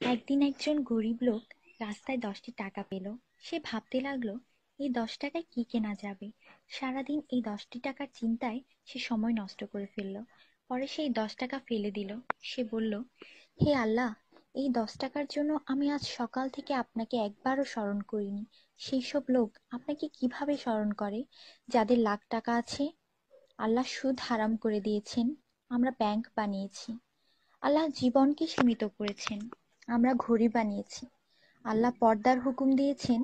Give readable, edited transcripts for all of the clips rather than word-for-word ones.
একদিন একজন গরিব লোক রাস্তায় 10টি টাকা পেল। সে ভাবতে লাগলো, এই 10 টাকায় কি কেনা যাবে। সারাদিন এই 10টি টাকার চিন্তায় সে সময় নষ্ট করে ফেলল। পরে সেই 10 টাকা ফেলে দিল। সে বলল, হে আল্লাহ, এই 10 টাকার জন্য আমি আজ সকাল থেকে আপনাকে একবারও স্মরণ করিনি। সেই সব লোক আপনাকে কিভাবে স্মরণ করে যাদের লাখ টাকা আছে? আল্লাহ সুদ হারাম করে দিয়েছেন, আমরা ব্যাংক বানিয়েছি। আল্লাহ জীবনকে সীমিত করেছেন, আমরা ঘড়ি বানিয়েছি। আল্লাহ পর্দার হুকুম দিয়েছেন,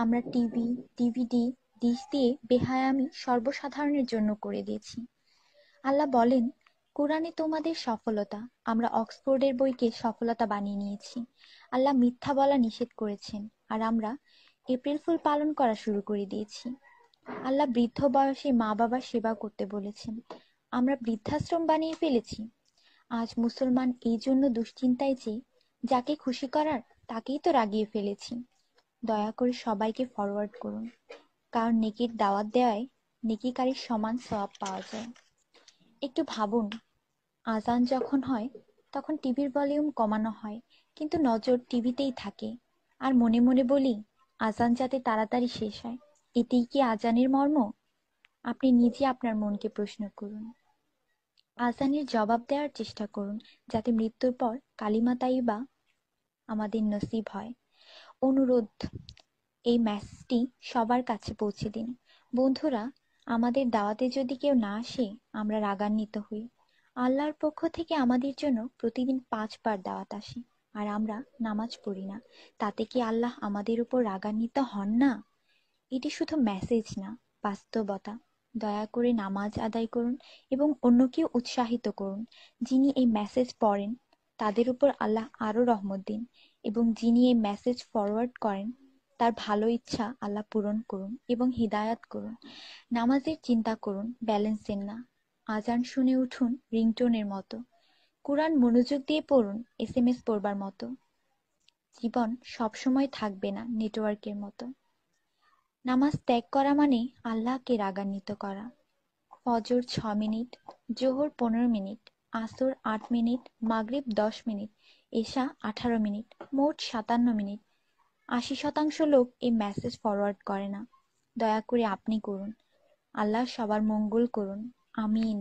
আমরা টিভি, ডিভিডি, ডিশ দিয়ে বেহায়ামি সর্বসাধারণের জন্য করে দিয়েছি। আল্লাহ বলেন, কোরআনে তোমাদের সফলতা, আমরা অক্সফোর্ডের বইকে সফলতা বানিয়ে নিয়েছি। আল্লাহ মিথ্যা বলা নিষেধ করেছেন, আর আমরা এপ্রিল ফুল পালন করা শুরু করে দিয়েছি। আল্লাহ বৃদ্ধ বয়সে মা বাবার সেবা করতে বলেছেন, আমরা বৃদ্ধাশ্রম বানিয়ে ফেলেছি। আজ মুসলমান এই জন্য দুশ্চিন্তায় যে যাকে খুশি করার তাকেই তো রাগিয়ে ফেলেছি। দয়া করে সবাইকে ফরওয়ার্ড করুন, কারণ নেকির দাওয়াত দেওয়ায় নেকিকারীর সমান সওয়াব পাওয়া যায়। একটু ভাবুন, আজান যখন হয় তখন টিভির ভলিউম কমানো হয়, কিন্তু নজর টিভিতেই থাকে। আর মনে মনে বলি, আজান যাতে তাড়াতাড়ি শেষ হয়। এতেই কি আজানের মর্ম? আপনি নিজে আপনার মনকে প্রশ্ন করুন। আজানের জবাব দেওয়ার চেষ্টা করুন, যাতে মৃত্যুর পর কালিমা তাইয়্যিবা আমাদের নসিব হয়। অনুরোধ, এই মেসেজটি সবার কাছে পৌঁছে দিন। বন্ধুরা, আমাদের দাওয়াতে যদি কেউ না আসে, আমরা রাগান্বিত হই। আল্লাহর পক্ষ থেকে আমাদের জন্য প্রতিদিন 5 বার দাওয়াত আসে, আর আমরা নামাজ পড়ি না। তাতে কি আল্লাহ আমাদের উপর রাগান্বিত হন না? এটি শুধু মেসেজ না, বাস্তবতা। দয়া করে নামাজ আদায় করুন এবং অন্যকেও উৎসাহিত করুন। যিনি এই মেসেজ পড়েন তাদের উপর আল্লাহ আরো রহমত দিন, এবং যিনি এই মেসেজ ফরওয়ার্ড করেন তার ভালো ইচ্ছা আল্লাহ পূরণ করুন এবং হিদায়াত করুন। নামাজের চিন্তা করুন, ব্যালেন্সের না। আজান শুনে উঠুন রিংটোনের মতো। কোরআন মনোযোগ দিয়ে পড়ুন, এসএমএস পড়বার মতো। জীবন সবসময় থাকবে না নেটওয়ার্কের মতো। নামাজ ত্যাগ করা মানে আল্লাহকে রাগান্বিত করা। ফজর 6 মিনিট, জোহর 15 মিনিট, আসর 8 মিনিট, মাগরিব 10 মিনিট, এশা 18 মিনিট, মোট 57 মিনিট। 80% লোক এই মেসেজ ফরওয়ার্ড করে না। দয়া করে আপনি করুন। আল্লাহ সবার মঙ্গল করুন। আমিন।